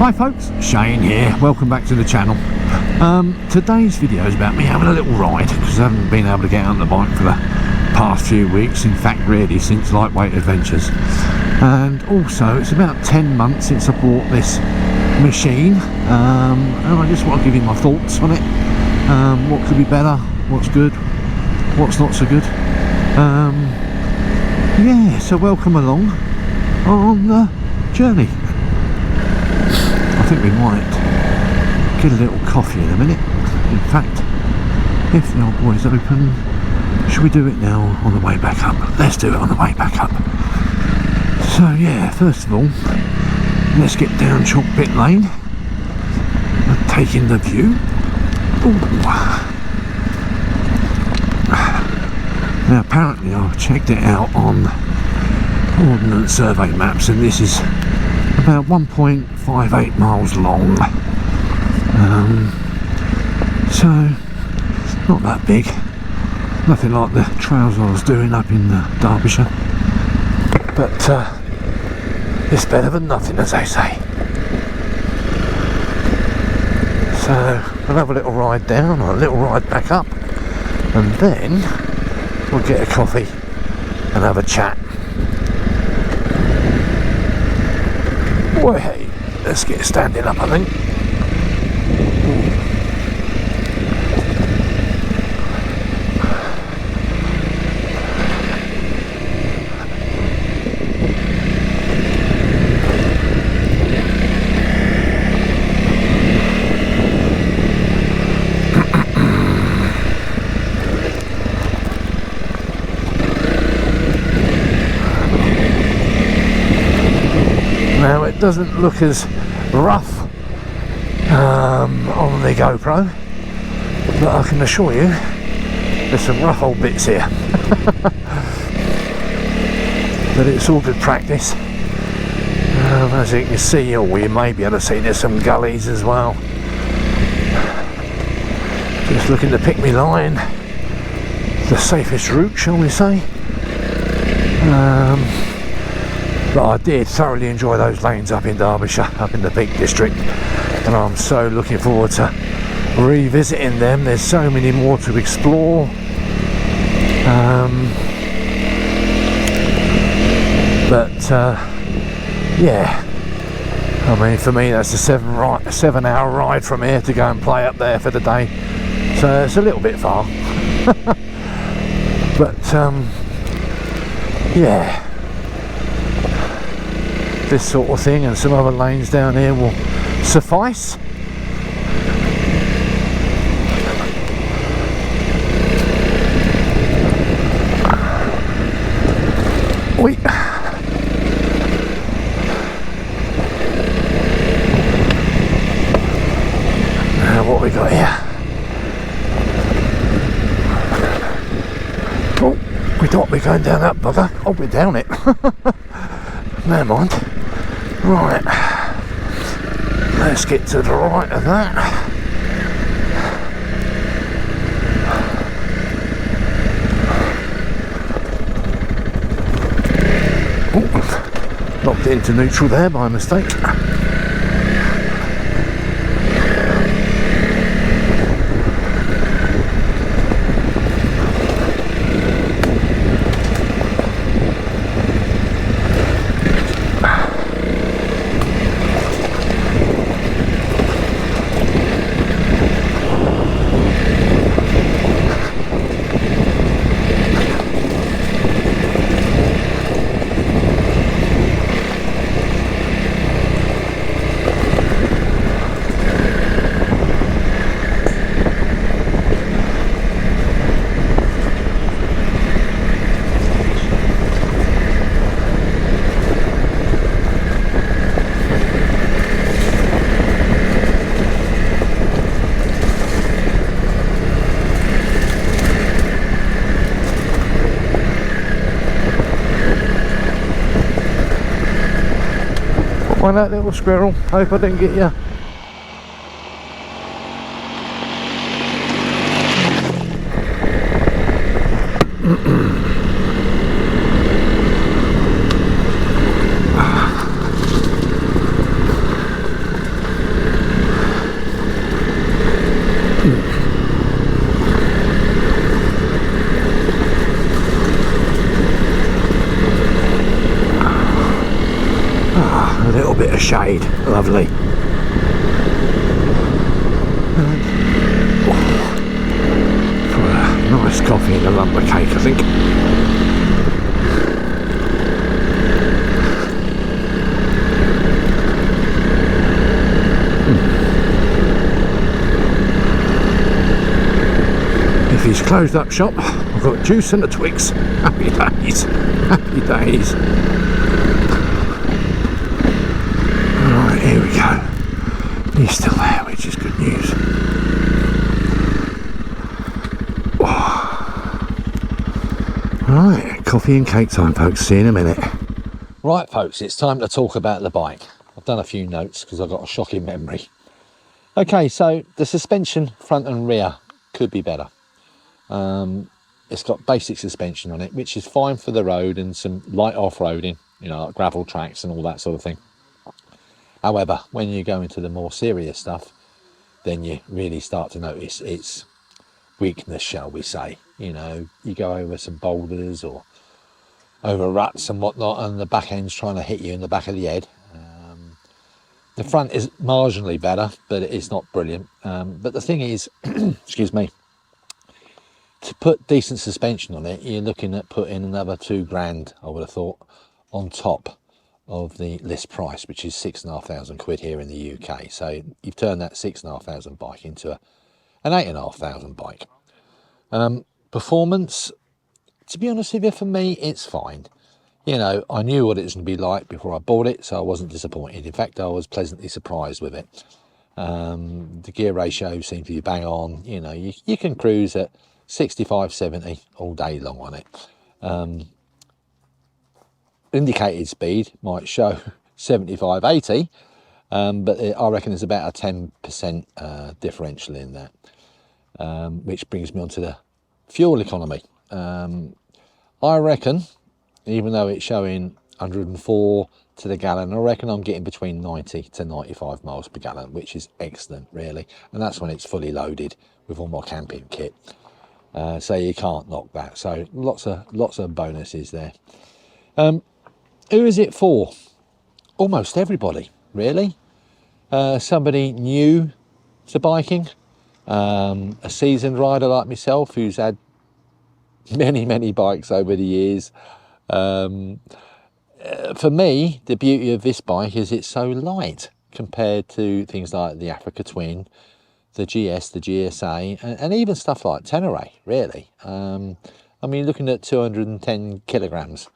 Hi folks, Shane here, welcome back to the channel. Today's video is about me having a little ride because I haven't been able to get on the bike for the past few weeks, in fact really since Lightweight Adventures. And also it's about 10 months since I bought this machine, and I just want to give you my thoughts on it. What could be better, what's good, what's not so good. Yeah, so welcome along on the journey. I think we might get a little coffee in a minute. In fact, if the old boy's open, should we do it now on the way back up? Let's do it on the way back up. So yeah, first of all, let's get down Chalk Pit Lane and take in the view. Ooh. Now apparently I've checked it out on Ordnance Survey maps and this is about 1.58 miles long, so not that big, nothing like the trails I was doing up in Derbyshire, but it's better than nothing, as they say. So we'll have a little ride down or a little ride back up, and then we'll get a coffee and have a chat. Well, hey, let's get standing up, I think. Now it doesn't look as rough on the GoPro, but I can assure you there's some rough old bits here. But it's all good practice. As you can see, or you may be able to see, there's some gullies as well. Just looking to pick me line, the safest route, shall we say. But I did thoroughly enjoy those lanes up in Derbyshire, up in the Peak District, and I'm so looking forward to revisiting them. There's so many more to explore. Yeah, I mean, for me that's a 7 hour ride from here to go and play up there for the day, so it's a little bit far. But yeah, this sort of thing and some other lanes down here will suffice. Wait. Now what we got here? Oh, we thought we were going down that bugger. Oh, we're down it. Never mind. Right, let's get to the right of that. Oh, knocked it into neutral there by mistake. Why that little squirrel? Hope I didn't get you. shade, lovely. For a nice coffee and a lump of cake, I think. If he's closed up shop, I've got juice and the Twix. Happy days, happy days. Right, here we go. He's still there, which is good news. Right, coffee and cake time, folks. See you in a minute. Right, folks, it's time to talk about the bike. I've done a few notes because I've got a shocking memory. Okay, so the suspension front and rear could be better. It's got basic suspension on it, which is fine for the road and some light off-roading, you know, like gravel tracks and all that sort of thing. However, when you go into the more serious stuff, then you really start to notice its weakness, shall we say. You know, you go over some boulders or over ruts and whatnot, and the back end's trying to hit you in the back of the head. The front is marginally better, but it's not brilliant. But the thing is, excuse me, to put decent suspension on it, you're looking at putting another £2,000, I would have thought, on top of the list price, which is £6,500 here in the UK. So you've turned that £6,500 bike into an £8,500 bike. Performance, to be honest with you, for me, it's fine. You know, I knew what it was going to be like before I bought it, so I wasn't disappointed. In fact, I was pleasantly surprised with it. The gear ratio seemed to be bang on. You know, you can cruise at 65, 70 all day long on it. Indicated speed might show 75, 80, but I reckon there's about a 10% differential in that, which brings me on to the fuel economy. I reckon, even though it's showing 104 to the gallon, I reckon I'm getting between 90 to 95 miles per gallon, which is excellent, really. And that's when it's fully loaded with all my camping kit. So you can't knock that. So lots of bonuses there. Who is it for? Almost everybody, really. Somebody new to biking, a seasoned rider like myself who's had many bikes over the years. For me, the beauty of this bike is it's so light compared to things like the Africa Twin, the GS, the GSA, and even stuff like Tenere, really. I mean, looking at 210 kilograms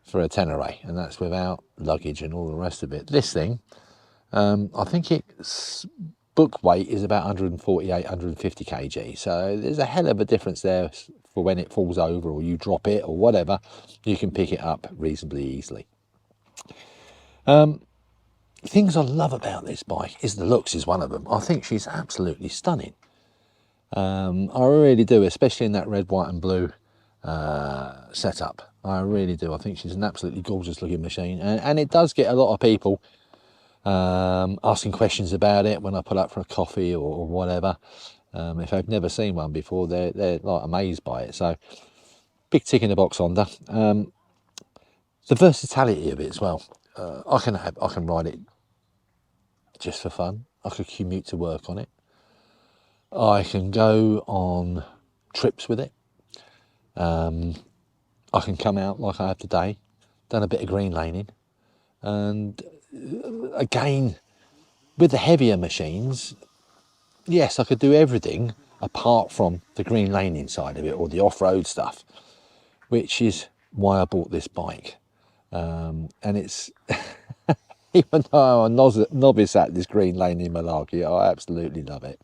for a Tenere, and that's without luggage and all the rest of it. This thing, I think its book weight is about 148, 150 kg. So there's a hell of a difference there for when it falls over or you drop it or whatever. You can pick it up reasonably easily. Things I love about this bike is the looks is one of them. I think she's absolutely stunning. I really do, especially in that red, white and blue setup. I really do. I think she's an absolutely gorgeous looking machine, and it does get a lot of people asking questions about it when I pull up for a coffee or whatever. If they've never seen one before, they're like amazed by it. So big tick in the box Honda. The versatility of it as well. I can ride it just for fun. I could commute to work on it. I can go on trips with it. I can come out like I have today, done a bit of green laning, and again, with the heavier machines, yes, I could do everything apart from the green laning side of it or the off-road stuff, which is why I bought this bike. And it's, even though I'm a novice at this green laning malarkey, I absolutely love it.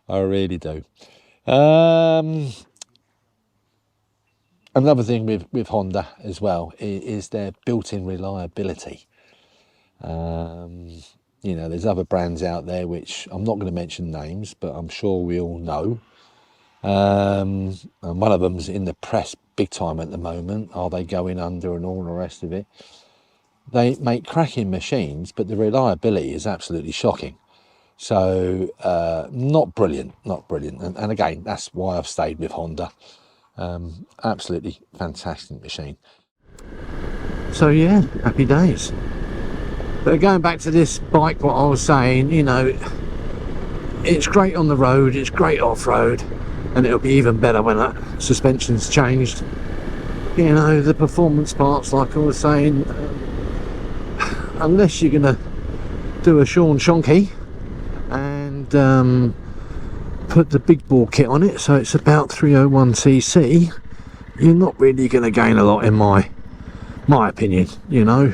I really do. Another thing with Honda as well is their built-in reliability. You know, there's other brands out there which I'm not going to mention names, but I'm sure we all know. And one of them's in the press big time at the moment. Are they going under and all the rest of it? They make cracking machines, but the reliability is absolutely shocking. So not brilliant. And again, that's why I've stayed with Honda. Absolutely fantastic machine. So yeah, happy days. But going back to this bike, what I was saying, you know, it's great on the road, it's great off-road, and it'll be even better when that suspension's changed. You know, the performance parts, like I was saying, unless you're gonna do a Shonky and put the big bore kit on it, so it's about 301cc, you're not really going to gain a lot in my opinion, you know.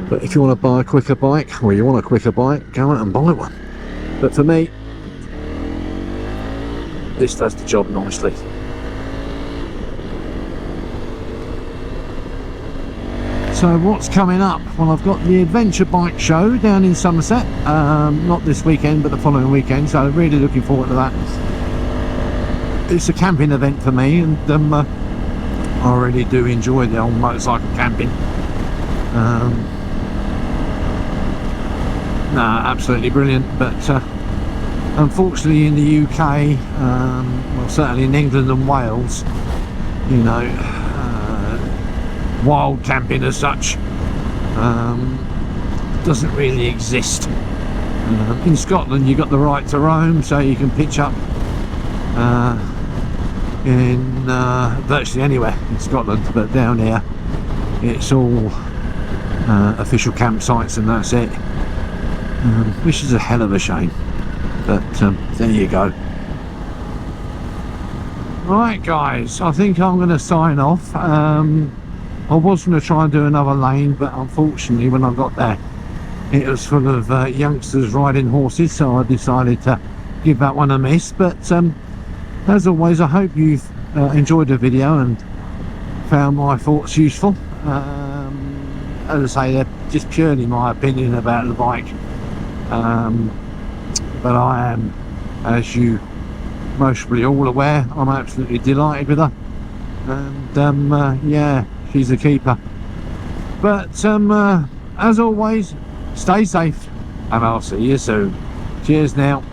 But if you want to buy a quicker bike, or you want a quicker bike, go out and buy one. But for me, this does the job nicely. So what's coming up? Well, I've got the Adventure Bike Show down in Somerset, not this weekend but the following weekend, so I'm really looking forward to that. It's a camping event for me, and I really do enjoy the old motorcycle camping. Absolutely brilliant, but unfortunately in the UK, well, certainly in England and Wales, you know, wild camping as such doesn't really exist. In Scotland you've got the right to roam, so you can pitch up in virtually anywhere in Scotland, but down here it's all official campsites and that's it, which is a hell of a shame, but there you go. Right guys, I think I'm going to sign off. I was going to try and do another lane, but unfortunately when I got there it was full of youngsters riding horses, so I decided to give that one a miss. But as always, I hope you've enjoyed the video and found my thoughts useful. As I say, they're just purely my opinion about the bike, but I am, as you most probably all aware, I'm absolutely delighted with her, and yeah, she's a keeper. But as always, stay safe and I'll see you soon. Cheers now.